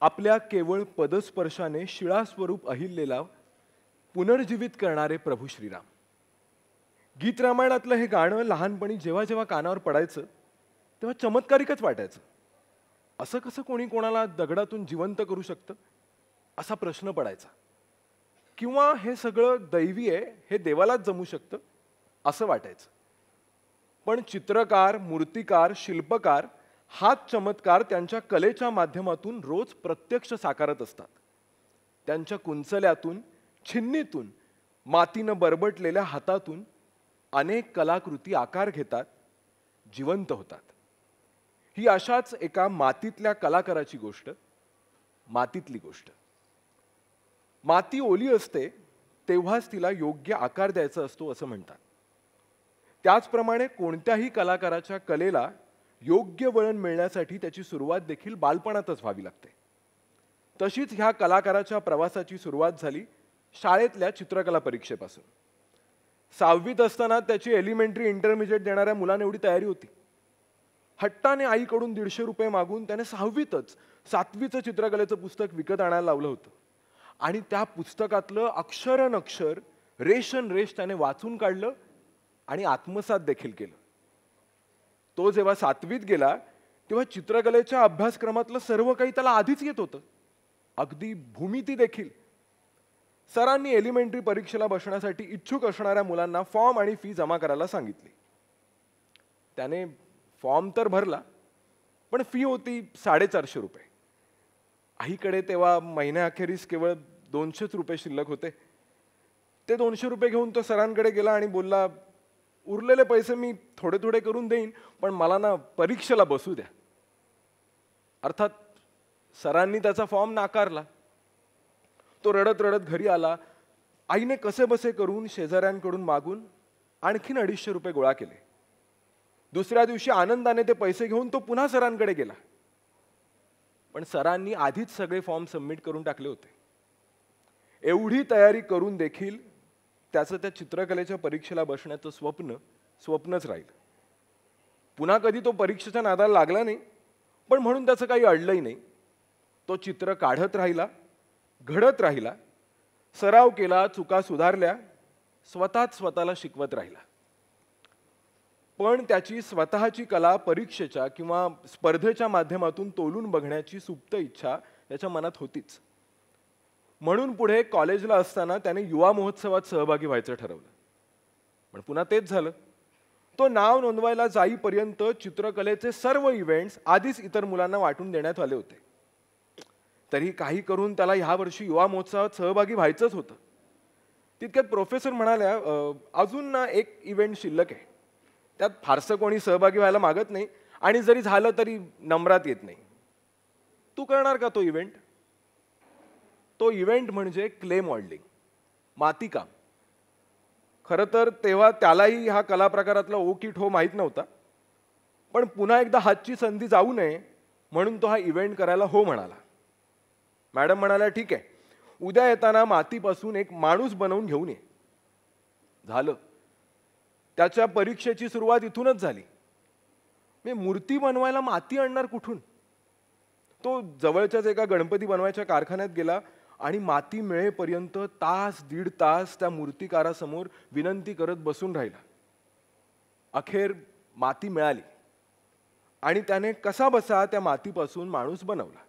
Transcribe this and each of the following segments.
आपल्या केवळ पदस्पर्शाने शिळास्वरूप अहिल्याला पुनर्जीवित करणारे प्रभू श्रीराम. गीत रामायणातलं हे गाणं लहानपणी जेव्हा जेव्हा कानावर पडायचं तेव्हा चमत्कारिकच वाटायचं. असं कसं कोणी कोणाला दगडातून जिवंत करू शकतं असा प्रश्न पडायचा. किंवा हे सगळं दैवी आहे, हे देवालाच जमू शकतं असं वाटायचं. पण चित्रकार, मूर्तिकार, शिल्पकार हाच चमत्कार त्यांच्या कलेच्या माध्यमातून रोज प्रत्यक्ष साकारत असतात. त्यांच्या कुंचल्यातून, छिन्नीतून, मातीनं बरबटलेल्या हातातून अनेक कलाकृती आकार घेतात, जिवंत होतात. ही अशाच एका मातीतल्या कलाकाराची गोष्ट, मातीतली गोष्ट. माती ओली असते तेव्हाच तिला योग्य आकार द्यायचा असतो असं म्हणतात. त्याचप्रमाणे कोणत्याही कलाकाराच्या कलेला योग्य वळण मिळण्यासाठी त्याची सुरुवात देखील बालपणातच व्हावी लागते. तशीच ह्या कलाकाराच्या प्रवासाची सुरुवात झाली शाळेतल्या चित्रकला परीक्षेपासून. 6वीत असताना त्याची एलिमेंटरी इंटरमिजिएट देणाऱ्या मुलाने एवढी तयारी होती. हट्टाने आईकडून 150 रुपये मागून त्याने 6वीतच 7वीचं चित्रकलेचं पुस्तक विकत आणायला लावलं होतं. आणि त्या पुस्तकातलं अक्षरनक्षर, रेषन रेष त्याने वाचून काढलं आणि आत्मसात देखील केलं. तो जेव्हा 7वीत गेला तेव्हा चित्रकलेच्या अभ्यासक्रमातलं सर्व काही त्याला आधीच येत होतं, अगदी भूमिती देखील. सरांनी एलिमेंटरी परीक्षेला बसण्यासाठी इच्छुक असणाऱ्या मुलांना फॉर्म आणि फी जमा करायला सांगितली. त्याने फॉर्म तर भरला, पण फी होती 450 रुपये. आईकडे तेव्हा महिन्याअखेरीस केवळ 200 रुपये शिल्लक होते. ते 200 रुपये घेऊन तो सरांकडे गेला आणि बोलला, उरलेले पैसे मी थोडे थोडे करून देईन, पण मला ना परीक्षेला बसू द्या. अर्थात सरांनी त्याचा फॉर्म नाकारला. तो रडत रडत घरी आला. आईने कसे बसे करून शेजाऱ्यांकडून मागून आणखीन 250 रुपये गोळा केले. दुसऱ्या दिवशी आनंदाने ते पैसे घेऊन तो पुन्हा सरांकडे गेला. पण सरांनी आधीच सगळे फॉर्म सबमिट करून टाकले होते. एवढी तयारी करून देखील त्याचं त्या चित्रकलेच्या परीक्षेला बसण्याचं स्वप्नच राहिलं. पुन्हा कधी तो परीक्षेच्या नादाला लागला नाही, पण म्हणून त्याचं काही अडलंही नाही. तो चित्र काढत राहिला, घडत राहिला, सराव केला, चुका सुधारल्या, स्वतःच स्वतःला शिकवत राहिला. पण त्याची स्वतःची कला परीक्षेच्या किंवा स्पर्धेच्या माध्यमातून तोलून बघण्याची सुप्त इच्छा त्याच्या मनात होतीच. म्हणून पुढे कॉलेजला असताना त्याने युवा महोत्सवात सहभागी व्हायचं ठरवलं. पण पुन्हा तेच झालं. तो नाव नोंदवायला जाईपर्यंत चित्रकलेचे सर्व इव्हेंट्स आधीच इतर मुलांना वाटून देण्यात आले होते. तरी काही करून त्याला ह्या वर्षी युवा महोत्सवात सहभागी व्हायचंच होतं. तितक्यात प्रोफेसर म्हणाल्या, अजून ना एक इव्हेंट शिल्लक आहे, त्यात फारसं कोणी सहभागी व्हायला मागत नाही आणि जरी झालं तरी नंबरात येत नाही. तू करणार का तो इव्हेंट? तो इव्हेंट म्हणजे क्ले मॉडेलिंग, मातीकाम. खरं तर तेव्हा त्यालाही हा कला प्रकारातला ओ की ठो माहीत नव्हता. पण पुन्हा एकदा हातची संधी जाऊ नये म्हणून तो हा इव्हेंट करायला हो म्हणाला. मॅडम म्हणाल्या, ठीक आहे, उद्या येताना मातीपासून एक माणूस बनवून घेऊन ये. झालं. त्याच्या परीक्षेची सुरुवात इथूनच झाली. मी मूर्ती बनवायला माती आणणार कुठून? तो जवळच्याच एका गणपती बनवायच्या कारखान्यात गेला आणि माती मिळेपर्यंत तास दीड तास त्या मूर्तिकारासमोर विनंती करत बसून राहिला. अखेर माती मिळाली आणि त्याने कसा बसा त्या मातीपासून माणूस बनवला.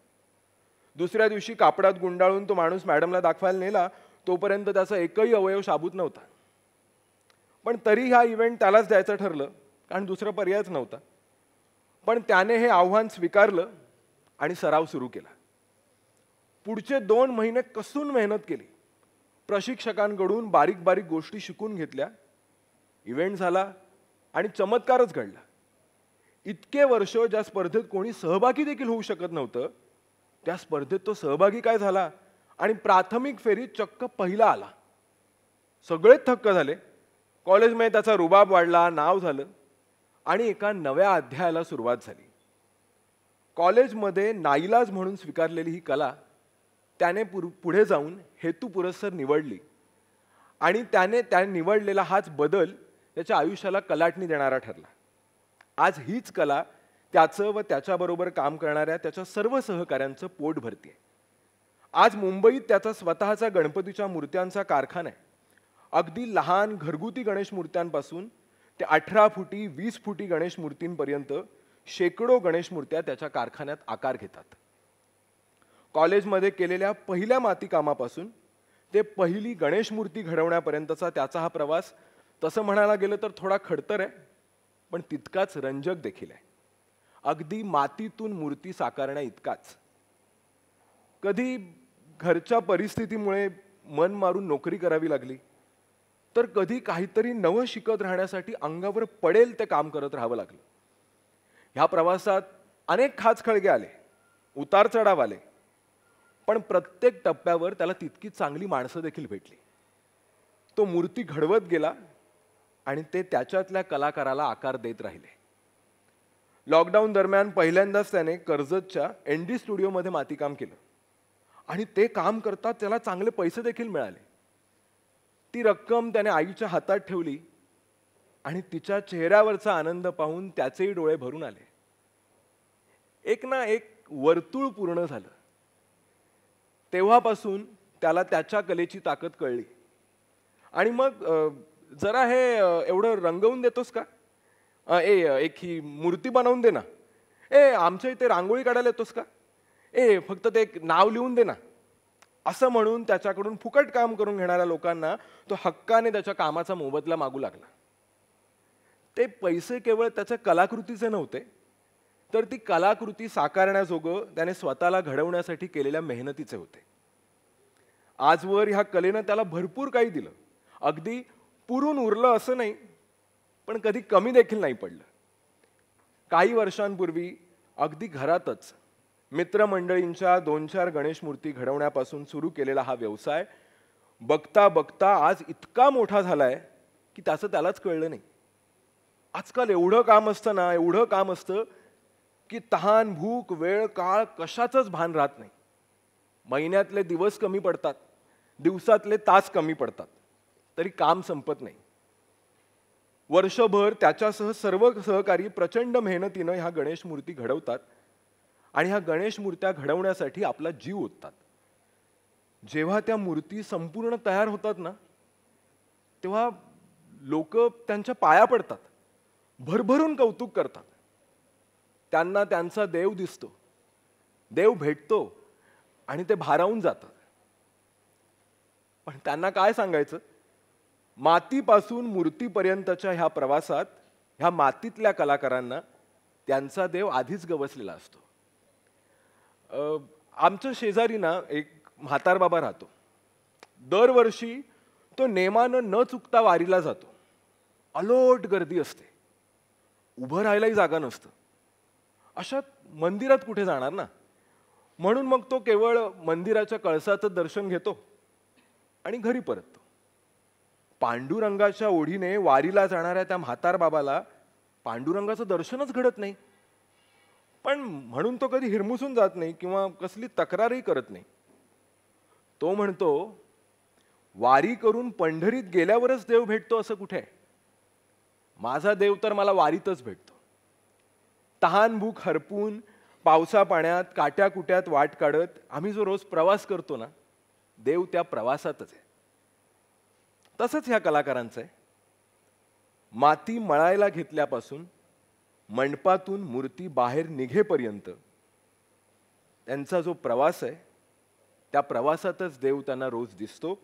दुसऱ्या दिवशी कापडात गुंडाळून तो माणूस मॅडमला दाखवायला नेला. तोपर्यंत त्याचा एकही अवयव शाबूत नव्हता. पण तरी हा इव्हेंट त्यालाच द्यायचं ठरलं, कारण दुसरा पर्यायच नव्हता. पण त्याने हे आव्हान स्वीकारलं आणि सराव सुरू केला. पुढचे 2 महिने कसून मेहनत केली. प्रशिक्षकांकडून बारीक बारीक गोष्टी शिकून घेतल्या. इव्हेंट झाला आणि चमत्कारच घडला. इतके वर्ष ज्या स्पर्धेत कोणी सहभागी देखील होऊ शकत नव्हतं, त्या स्पर्धेत तो सहभागी काय झाला आणि प्राथमिक फेरीत चक्क पहिला आला. सगळेच थक्क झाले. कॉलेजमध्ये त्याचा रुबाब वाढला, नाव झालं आणि एका नव्या अध्यायाला सुरुवात झाली. कॉलेजमध्ये नाईलाज म्हणून स्वीकारलेली ही कला त्याने पुढे जाऊन हेतुपुरस्सर निवडली आणि त्याने निवडलेला हाच बदल त्याच्या आयुष्याला कलाटणी देणारा ठरला. आज हीच कला त्याचं व त्याच्याबरोबर काम करणाऱ्या त्याच्या सर्व सहकाऱ्यांचं पोट भरतीये. आज मुंबईत त्याचा स्वतःचा गणपतीच्या मूर्त्यांचा कारखाना आहे. अगदी लहान घरगुती गणेश मूर्त्यांपासून ते 18 फुटी 20 फुटी गणेश मूर्तींपर्यंत शेकडो गणेश मूर्त्या त्याच्या कारखान्यात आकार घेतात. कॉलेजमध्ये केलेल्या पहिल्या माती कामापासून ते पहिली गणेश मूर्ती घडवण्यापर्यंतचा त्याचा हा प्रवास तसं म्हणायला गेलं तर थोडा खडतर आहे, पण तितकाच रंजक देखील आहे. अगदी मातीतून मूर्ती साकारण्या इतकाच. कधी घरच्या परिस्थितीमुळे मन मारून नोकरी करावी लागली, तर कधी काहीतरी नवं शिकत राहण्यासाठी अंगावर पडेल ते काम करत राहावं लागलं. ह्या प्रवासात अनेक खाचखळगे आले, उतार चढाव आले, पण प्रत्येक टप्प्यावर त्याला तितकी चांगली माणसं देखील भेटली. तो मूर्ती घडवत गेला आणि ते त्याच्यातल्या कलाकाराला आकार देत राहिले. लॉकडाऊन दरम्यान पहिल्यांदाच त्याने कर्जतच्या एनडी स्टुडिओमध्ये मातीकाम केलं आणि ते काम करता त्याला चांगले पैसे देखील मिळाले. ती रक्कम त्याने आईच्या हातात ठेवली आणि तिच्या चेहऱ्यावरचा आनंद पाहून त्याचेही डोळे भरून आले. एक ना एक वर्तुळ पूर्ण झालं. तेव्हापासून त्याला त्याच्या कलेची ताकद कळली. आणि मग जरा हे एवढं रंगवून देतोस का? एक ही मूर्ती बनवून दे ना. आमच्या इथे रांगोळी काढायला येतोस का? फक्त ते एक नाव लिहून दे ना. असं म्हणून त्याच्याकडून फुकट काम करून घेणाऱ्या लोकांना तो हक्काने त्याच्या कामाचा मोबदला मागू लागला. ते पैसे केवळ त्याच्या कलाकृतीचे नव्हते, तर ती कलाकृती साकारण्याजोगं त्याने स्वतःला घडवण्यासाठी केलेल्या मेहनतीचे होते. आजवर ह्या कलेनं त्याला भरपूर काही दिलं. अगदी पुरून उरलं असं नाही, पण कधी कमी देखील नाही पडलं. काही वर्षांपूर्वी अगदी घरातच मित्रमंडळींच्या 2-4 गणेश मूर्ती घडवण्यापासून सुरू केलेला हा व्यवसाय बघता बघता आज इतका मोठा झालाय की त्याचं त्यालाच कळलं नाही. आजकाल एवढं काम असतं ना, एवढं काम असतं की तहान, भूक, वेळ, काळ कशाचंच भान राहत नाही. महिन्यातले दिवस कमी पडतात, दिवसातले तास कमी पडतात, तरी काम संपत नाही. वर्षभर त्याच्यासह सर्व सहकारी प्रचंड मेहनतीनं ह्या गणेश मूर्ती घडवतात आणि ह्या गणेश मूर्त्या घडवण्यासाठी आपला जीव ओततात. जेव्हा त्या मूर्ती संपूर्ण तयार होतात ना, तेव्हा लोक त्यांच्या पाया पडतात, भरभरून कौतुक करतात. त्यांना त्यांचा देव दिसतो, देव भेटतो आणि ते भारावून जातात. पण त्यांना काय सांगायचं? मातीपासून मूर्तीपर्यंतच्या ह्या प्रवासात ह्या मातीतल्या कलाकारांना त्यांचा देव आधीच गवसलेला असतो. आमच्या शेजारी ना एक म्हातारबाबा राहतो. दरवर्षी तो नेमानं न चुकता वारीला जातो. अलोट गर्दी असते, उभं राहायलाही जागा नसतं. अशात मंदिरात कुठे जाणार ना. म्हणून मग तो केवळ मंदिराच्या कळसाचं दर्शन घेतो आणि घरी परततो. पांडुरंगाच्या ओढीने वारीला जाणाऱ्या त्या म्हातारबाबाला पांडुरंगाचं दर्शनच घडत नाही. पण म्हणून तो कधी हिरमुसून जात नाही किंवा कसली तक्रारही करत नाही. तो म्हणतो, वारी करून पंढरीत गेल्यावरच देव भेटतो असं कुठे आहे? माझा देव तर मला वारीतच भेटतो. तहान भूक हरपून पावसा पाण्यात काट्या कुट्यात वाट काढत आम्ही जो रोज प्रवास करतो ना, देव त्या प्रवासातच आहे. तसंच ह्या कलाकारांचं आहे. माती मळायला घेतल्यापासून मंडपातून मूर्ती बाहेर निघेपर्यंत त्यांचा जो प्रवास आहे, त्या प्रवासातच देव त्यांना रोज दिसतो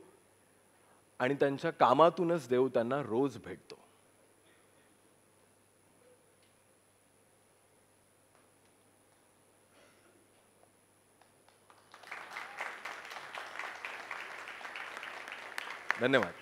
आणि त्यांच्या कामातूनच देव त्यांना रोज भेटतो. धन्यवाद.